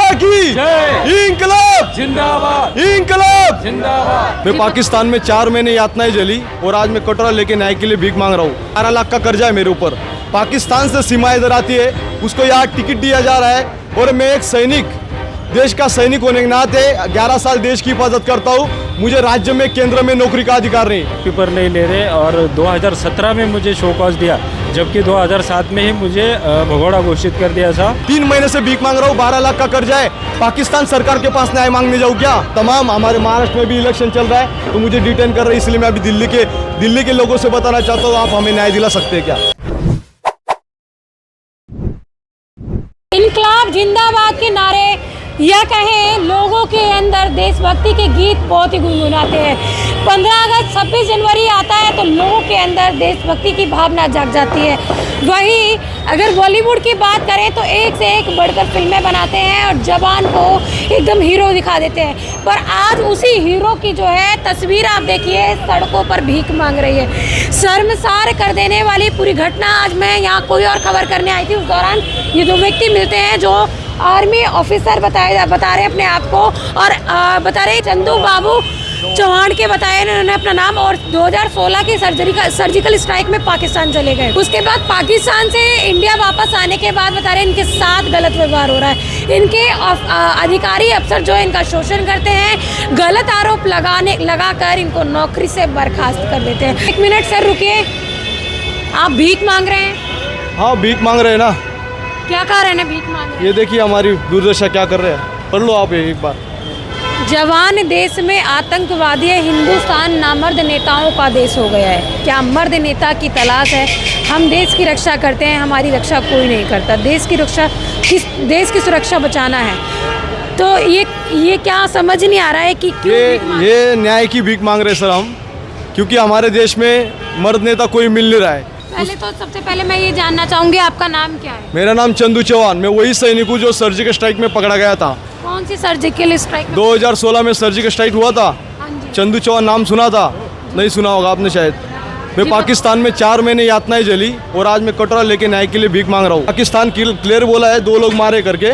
जिंदा की इंकलाब जिंदाबाद इंकलाब। जिंदाबाद। मैं पाकिस्तान में 4 महीने यातनाएं झेली और आज मैं कटोरा लेके न्याय के लिए भीख मांग रहा हूँ। 12 लाख का कर्जा है मेरे ऊपर। पाकिस्तान से सीमा इधर आती है, उसको यहाँ टिकट दिया जा रहा है और मैं एक सैनिक, देश का सैनिक होने के नाते 11 साल देश की हिफाजत करता हूँ। मुझे राज्य में केंद्र में नौकरी का अधिकार नहीं। पेपर नहीं ले रहे और 2017 में मुझे शो कॉज दिया, जबकि 2007 में ही मुझे भगोड़ा घोषित कर दिया था। 3 महीने से भीख मांग रहा हूँ, 12 लाख का कर्जा है। पाकिस्तान सरकार के पास न्याय मांगने जाऊँ क्या? तमाम हमारे महाराष्ट्र में भी इलेक्शन चल रहा है तो मुझे डिटेन कर रहे हैं, इसलिए मैं अभी दिल्ली के लोगों से बताना चाहता हूँ, आप हमें न्याय दिला सकते हैं क्या? इनकलाब जिंदाबाद के नारे या कहें लोगों के अंदर देशभक्ति के गीत बहुत ही गुनगुनाते हैं। 15 अगस्त 26 जनवरी आता है तो लोगों के अंदर देशभक्ति की भावना जाग जाती है। वहीं अगर बॉलीवुड की बात करें तो एक से एक बढ़कर फिल्में बनाते हैं और जवान को एकदम हीरो दिखा देते हैं, पर आज उसी हीरो की जो है तस्वीर आप देखिए सड़कों पर भीख मांग रही है। शर्मसार कर देने वाली पूरी घटना। आज मैं यहाँ कोई और खबर करने आई थी, उस दौरान ये 2 व्यक्ति मिलते हैं जो आर्मी ऑफिसर बता रहे अपने आप को और बता रहे चंदू बाबू चौहान के बताया इन्होंने अपना नाम, और 2016 की सर्जिकल स्ट्राइक में पाकिस्तान चले गए। उसके बाद पाकिस्तान से इंडिया वापस आने के बाद बता रहे इनके साथ गलत व्यवहार हो रहा है। इनके अधिकारी अफसर जो इनका शोषण करते हैं, गलत आरोप लगाकर इनको नौकरी से बर्खास्त कर देते हैं। 1 मिनट सर रुकिए, आप भीख मांग रहे हैं? हाँ, भीख मांग रहे हैं ना। क्या कारण है भीख मांग रहे हैं? ये देखिए हमारी दुर्दशा क्या कर रहे हैं, पढ़ लो आप एक बार। जवान देश में आतंकवादी है, हिंदुस्तान नामर्द नेताओं का देश हो गया है। क्या मर्द नेता की तलाश है? हम देश की रक्षा करते हैं, हमारी रक्षा कोई नहीं करता। देश की सुरक्षा बचाना है तो ये क्या समझ नहीं आ रहा है कि ये न्याय की भीख मांग रहे सर हम, क्योंकि हमारे देश में मर्द नेता कोई मिल नहीं रहा है। सबसे पहले मैं ये जानना चाहूँगी आपका नाम क्या है? मेरा नाम चंदू चौहान, मैं वही सैनिक हूँ जो सर्जिकल स्ट्राइक में पकड़ा गया था। कौन सी सर्जिकल स्ट्राइक? 2016 में सर्जिकल स्ट्राइक हुआ था। चंदू चौहान नाम सुना था? नहीं सुना होगा आपने शायद। मैं पाकिस्तान में 4 महीने यातनाएं झेली और आज मैं कटोरा लेके न्याय के लिए भीख मांग रहा हूँ। पाकिस्तान क्लियर बोला है 2 लोग मारे करके,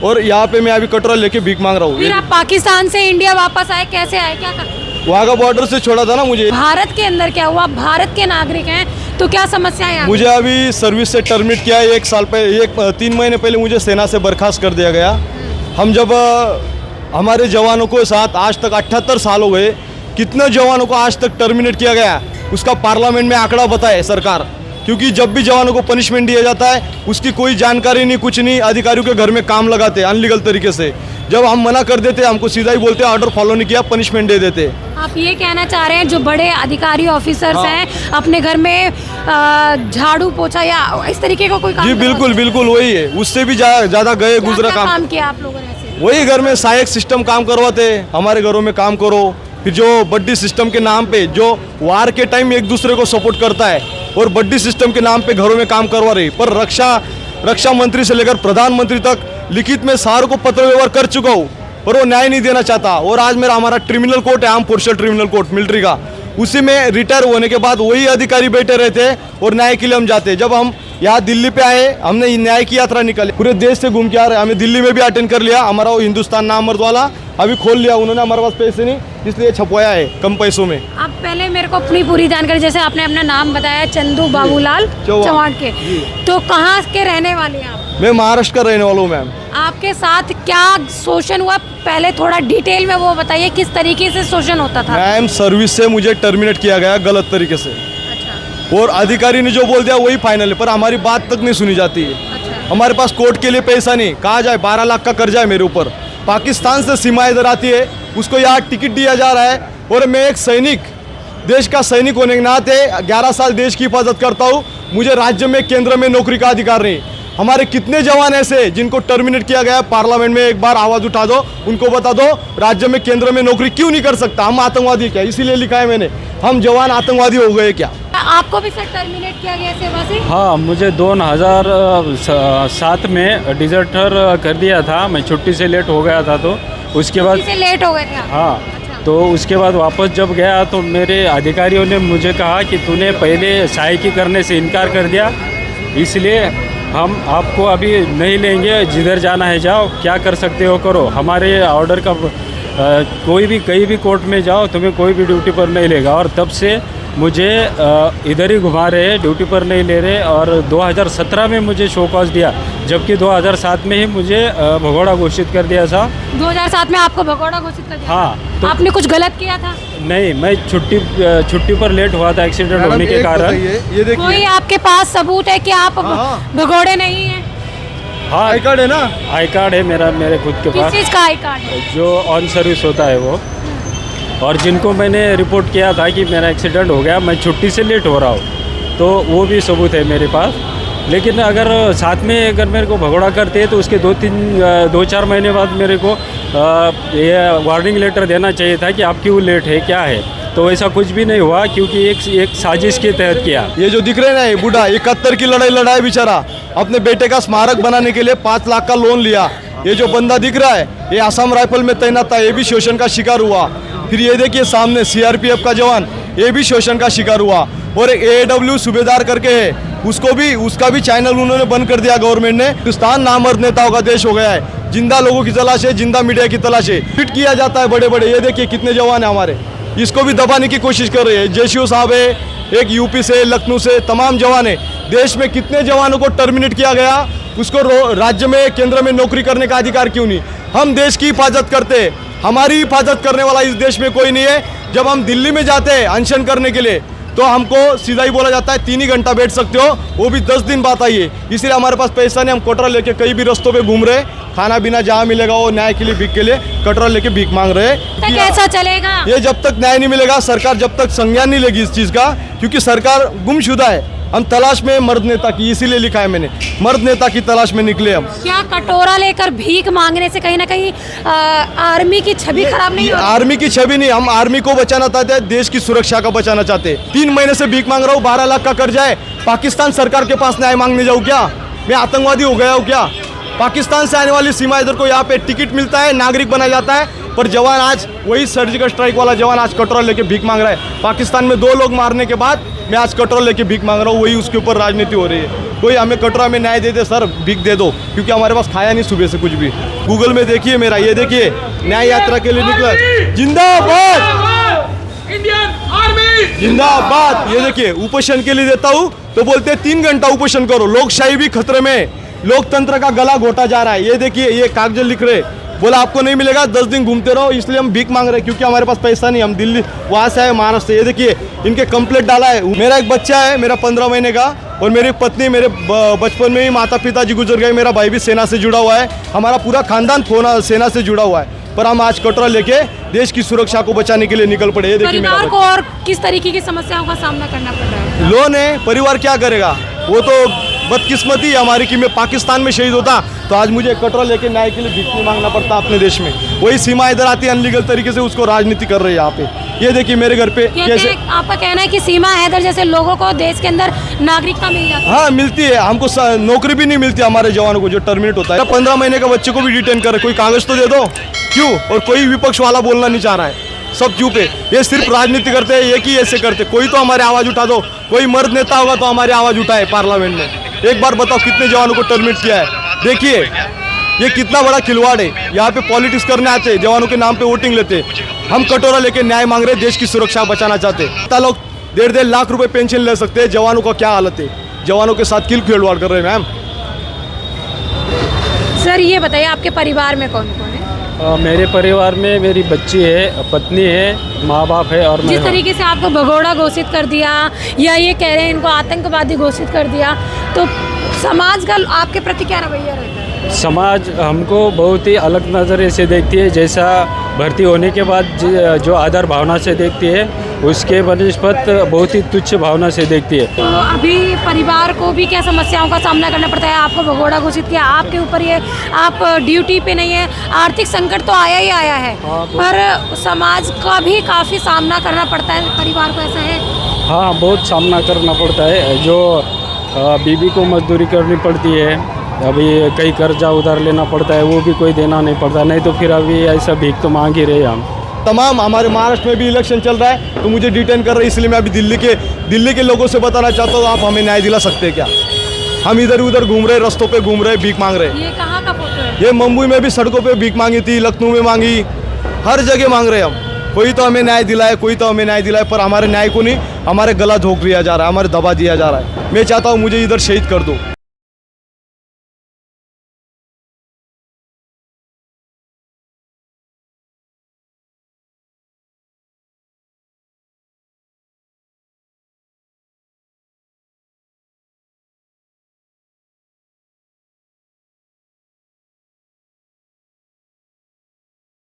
और यहाँ पे मैं अभी कटोरा लेके भीख मांग रहा हूँ। फिर आप पाकिस्तान से इंडिया वापस आए, कैसे आए, क्या कर? वहाँ का बॉर्डर से छोड़ा था ना मुझे। भारत के अंदर क्या हुआ? भारत के नागरिक हैं तो क्या समस्या है? मुझे अभी सर्विस से टर्मिनेट किया है 1 साल पहले, 3 महीने पहले मुझे सेना से बर्खास्त कर दिया गया। हम जब हमारे जवानों को साथ आज तक 78 साल हो गए, कितने जवानों को आज तक टर्मिनेट किया गया उसका पार्लियामेंट में आंकड़ा बताए सरकार, क्योंकि जब भी जवानों को पनिशमेंट दिया जाता है उसकी कोई जानकारी नहीं, कुछ नहीं। अधिकारियों के घर में काम लगाते हैं अनलीगल तरीके से। जब हम मना कर देते हमको सीधा ही बोलते ऑर्डर फॉलो नहीं किया, पनिशमेंट दे देते। आप ये कहना चाह रहे हैं जो बड़े अधिकारी ऑफिसर्स हैं अपने घर में झाड़ू पोछा या इस तरीके का कोई काम? जी बिल्कुल वही है, उससे भी ज्यादा गए गुजरा काम किया आप लोगों ने? वही घर में सहायक सिस्टम काम करवाते, हमारे घरों में काम करो। फिर जो बड्डी सिस्टम के नाम पे जो वार के टाइम एक दूसरे को सपोर्ट करता है और बड्डी सिस्टम के नाम पे घरों में काम करवा रही, पर रक्षा मंत्री से लेकर प्रधानमंत्री तक लिखित में सारों को पत्र व्यवहार कर चुका हूँ, पर वो न्याय नहीं देना चाहता। और आज हमारा ट्रिब्यूनल कोर्ट है, आर्म फोर्सल ट्रिब्यूनल कोर्ट मिलिट्री का, उसी में रिटायर होने के बाद वही अधिकारी बैठे रहते हैं और न्याय के लिए हम जाते हैं। जब हम यहाँ दिल्ली पे आए, हमने न्याय की यात्रा निकाली, पूरे देश से घूम के आ रहे हैं। हमें दिल्ली में भी अटेंड कर लिया, हमारा वो हिंदुस्तान नामर्द वाला अभी खोल लिया उन्होंने, हमारे पास पैसे नहीं इसलिए छपवाया है कम पैसों में। आप पहले मेरे को अपनी पूरी जानकारी, जैसे आपने अपना नाम बताया चंदू बाबूलाल चौहान के, तो कहाँ के रहने वाले हैं आप? मैं महाराष्ट्र का रहने वाला हूँ मैम। आपके साथ क्या शोषण हुआ, पहले थोड़ा डिटेल में वो बताइए, किस तरीके से शोषण होता था? मैम सर्विस से मुझे टर्मिनेट किया गया गलत तरीके से। अच्छा। और अधिकारी ने जो बोल दिया वही फाइनल है, पर हमारी बात तक नहीं सुनी जाती है। अच्छा। हमारे पास कोर्ट के लिए पैसा नहीं, कहा जाए 12 लाख का कर्जा है मेरे ऊपर। पाकिस्तान से सीमा इधर आती है, उसको यहाँ टिकट दिया जा रहा है और मैं एक सैनिक, देश का सैनिक होने के नाते 11 साल देश की हिफाजत करता हूँ। मुझे राज्य में केंद्र में नौकरी का अधिकार नहीं। हमारे कितने जवान ऐसे जिनको टर्मिनेट किया गया, पार्लियामेंट में एक बार आवाज उठा दो, उनको बता दो राज्य में केंद्र में नौकरी क्यों नहीं कर सकता? हम आतंकवादी क्या? इसीलिए लिखा है मैंने, हम जवान आतंकवादी हो गए क्या? आपको भी सर टर्मिनेट किया गया सेवा से? हाँ, मुझे 2007 में डिजर्टर कर दिया था। मैं छुट्टी से लेट हो गया था, तो उसके बाद लेट हो गए थे? हाँ। तो उसके बाद वापस जब गया तो मेरे अधिकारियों ने मुझे कहा कि तूने पहले सहायकी करने से इनकार कर दिया, इसलिए हम आपको अभी नहीं लेंगे, जिधर जाना है जाओ, क्या कर सकते हो करो। हमारे ऑर्डर का कोई भी कहीं भी कोर्ट में जाओ, तुम्हें कोई भी ड्यूटी पर नहीं लेगा। और तब से मुझे इधर ही घुमा रहे हैं, ड्यूटी पर नहीं ले रहे। और 2017 में मुझे शो कॉज दिया, जबकि 2007 में ही मुझे भगोड़ा घोषित कर दिया था। 2007 में आपको भगोड़ा घोषित कर दिया? हाँ, तो आपने कुछ गलत किया था? नहीं, मैं छुट्टी पर लेट हुआ था एक्सीडेंट होने के कारण। ये देखिए, कोई आपके पास सबूत है कि आप हाँ। भगोड़े नहीं हैं? हाँ, आई कार्ड है ना? आई कार्ड है मेरा, मेरे खुद के किस पास, चीज़ का आई कार्ड है? जो ऑन सर्विस होता है वो। और जिनको मैंने रिपोर्ट किया था कि मेरा एक्सीडेंट हो गया, मैं छुट्टी से लेट हो रहा हूँ, तो वो भी सबूत है मेरे पास। लेकिन अगर साथ में अगर मेरे को भगोड़ा करते तो उसके 2-4 महीने बाद मेरे को ये वार्निंग लेटर देना चाहिए था कि आप क्यों लेट है, क्या है। तो ऐसा कुछ भी नहीं हुआ, क्योंकि एक साजिश के तहत किया। ये जो दिख रहे हैं ना, ये बूढ़ा 71 की लड़ाई लड़ाई बेचारा, अपने बेटे का स्मारक बनाने के लिए 5 लाख का लोन लिया। ये जो बंदा दिख रहा है, ये आसाम राइफल में तैनात था, ये भी शोषण का शिकार हुआ। फिर ये देखिए सामने सीआरपीएफ का जवान, ये भी शोषण का शिकार हुआ। और एक AAW सूबेदार करके है, उसका भी चैनल उन्होंने बंद कर दिया गवर्नमेंट ने। हिंदुस्तान नामर्द नेताओं का देश हो गया है। जिंदा लोगों की तलाश है, जिंदा मीडिया की तलाश है। फिट किया जाता है बड़े बड़े, ये देखिए कितने जवान है हमारे, इसको भी दबाने की कोशिश कर रहे हैं। जेसीओ साहब है, एक यूपी से, लखनऊ से, तमाम जवान है। देश में कितने जवानों को टर्मिनेट किया गया, उसको राज्य में, केंद्र में नौकरी करने का अधिकार क्यों नहीं? हम देश की हिफाजत करते हैं, हमारी हिफाजत करने वाला इस देश में कोई नहीं है। जब हम दिल्ली में जाते हैं अनशन करने के लिए, तो हमको सीधा ही बोला जाता है 3 ही घंटा बैठ सकते हो, वो भी 10 दिन बाद आइए। इसलिए हमारे पास पैसा नहीं, हम कटरा लेके कई भी रस्तों पे घूम रहे, खाना पीना जहाँ मिलेगा वो न्याय के लिए, भीख के लिए कटरा लेके भीख मांग रहे। तक कैसा चलेगा? ये जब तक न्याय नहीं मिलेगा, सरकार जब तक संज्ञान नहीं लेगी इस चीज़ का, क्योंकि सरकार गुमशुदा है। हम तलाश में मर्द नेता की, इसीलिए लिखा है मैंने, मर्द नेता की तलाश में निकले हम। क्या कटोरा लेकर भीख मांगने से कहीं ना कहीं आर्मी की छवि खराब नहीं हो रही? आर्मी की छवि नहीं, हम आर्मी को बचाना चाहते हैं, देश की सुरक्षा का बचाना चाहते हैं। 3 महीने से भीख मांग रहा हूँ, 12 लाख का कर्जा है। पाकिस्तान सरकार के पास न्याय मांगने जाऊँ क्या? मैं आतंकवादी हो गया हूँ क्या? पाकिस्तान से आने वाली सीमा इधर को यहाँ पे टिकट मिलता है, नागरिक बनाया जाता है, पर जवान आज वही सर्जिकल स्ट्राइक वाला जवान आज कटोरा लेके भीख मांग रहा है। पाकिस्तान में 2 लोग मारने के बाद मैं आज कटोरा लेके भीख मांग रहा हूँ, वही उसके ऊपर राजनीति हो रही है। कोई हमें कटोरा में न्याय दे दे सर, भीख दे दो, क्योंकि हमारे पास खाया नहीं सुबह से कुछ भी। गूगल में देखिए मेरा, ये देखिए न्याय यात्रा के लिए निकला, जिंदाबाद इंडियन आर्मी जिंदाबाद। ये देखिए उपोषण के लिए देता हूँ तो बोलते हैं 3 घंटा उपोषण करो, लोकशाही भी खतरे में, लोकतंत्र का गला घोटा जा रहा है। ये देखिए ये कागज लिख रहे, बोला आपको नहीं मिलेगा, 10 दिन घूमते रहो, इसलिए हम भीख मांग रहे हैं, क्योंकि हमारे पास पैसा नहीं। हम दिल्ली वहाँ से आए, महाराष्ट्र से। ये देखिए इनके कंप्लेंट डाला है। मेरा एक बच्चा है, मेरा 15 महीने का, और मेरी पत्नी, मेरे बचपन में ही माता पिताजी गुजर गए। मेरा भाई भी सेना से जुड़ा हुआ है, हमारा पूरा खानदान सेना से जुड़ा हुआ है, पर हम आज कटोरा लेके देश की सुरक्षा को बचाने के लिए निकल पड़े। ये देखिए परिवार को और किस तरीके की समस्याओं का सामना करना पड़ रहा है? लोन है, परिवार क्या करेगा? वो तो बदकिस्मती हमारी कि मैं पाकिस्तान में शहीद होता तो आज मुझे कटोरा लेके न्याय के लिए भीख नहीं मांगना पड़ता अपने देश में। वही सीमा इधर आती है अनलीगल तरीके से, उसको राजनीति कर रहे हैं यहाँ पे। ये देखिए मेरे घर पे कैसे, आपका कहना है कि सीमा हैदर जैसे लोगों को देश के अंदर नागरिकता मिल जाती है? हाँ मिलती है, हमको नौकरी भी नहीं मिलती हमारे जवानों को जो टर्मिनेट होता है। 15 महीने का बच्चे को भी डिटेन करे, कोई कागज तो दे दो, क्यों? और कोई विपक्ष वाला बोलना नहीं चाह रहा है, सब चुप है। ये सिर्फ राजनीति करते हैं, एक ही ऐसे करते। कोई तो हमारे आवाज उठा दो, कोई मर्द नेता होगा तो हमारी आवाज उठाए पार्लियामेंट में। एक बार बताओ कितने जवानों को टर्मिनेट किया है? देखिए ये कितना बड़ा खिलवाड़ है। यहाँ पे पॉलिटिक्स करने आते हैं, जवानों के नाम पे वोटिंग लेते। हम कटोरा लेके न्याय मांग रहे, देश की सुरक्षा बचाना चाहते। इतना लोग 1.5 लाख रुपए पेंशन ले सकते हैं, जवानों का क्या हालत है? जवानों के साथ किल खिलवाड़ कर रहे हैं मैम। सर ये बताइए आपके परिवार में कौन कौन है? मेरे परिवार में मेरी बच्ची है, पत्नी है, माँ बाप है और मैं जिस हूँ। तरीके से आपको भगोड़ा घोषित कर दिया, या ये कह रहे हैं इनको आतंकवादी घोषित कर दिया, तो समाज का आपके प्रति क्या रवैया रहता है? समाज हमको बहुत ही अलग नज़रिए से देखती है। जैसा भर्ती होने के बाद जो आदर भावना से देखती है, उसके बनिस्पत बहुत ही तुच्छ भावना से देखती है। तो अभी परिवार को भी क्या समस्याओं का सामना करना पड़ता है? आपको भगोड़ा घोषित किया, आपके ऊपर ये, आप ड्यूटी पे नहीं है, आर्थिक संकट तो आया ही आया है, पर समाज का भी काफ़ी सामना करना पड़ता है परिवार को, ऐसा है? हाँ, बहुत सामना करना पड़ता है। जो बीवी को मजदूरी करनी पड़ती है, अभी कई कर्जा उधार लेना पड़ता है, वो भी कोई देना नहीं पड़ता, नहीं तो फिर अभी ऐसा भीख तो मांग ही रहे हम। तमाम हमारे महाराष्ट्र में भी इलेक्शन चल रहा है, तो मुझे डिटेन कर रहे हैं, इसलिए मैं अभी दिल्ली के लोगों से बताना चाहता हूँ, आप हमें न्याय दिला सकते हैं क्या? हम इधर उधर घूम रहे, रास्तों पे घूम रहे, भीख मांग रहे। ये कहाँ का फोटो है? ये मुंबई में भी सड़कों पे भीख मांगी थी, लखनऊ में मांगी, हर जगह मांग रहे हम। कोई तो हमें न्याय दिलाए, कोई तो हमें न्याय दिलाए, पर हमारे न्याय को नहीं, हमारे गला झोंक दिया जा रहा है, हमारे दबा दिया जा रहा है। मैं चाहता हूँ मुझे इधर शहीद कर दो।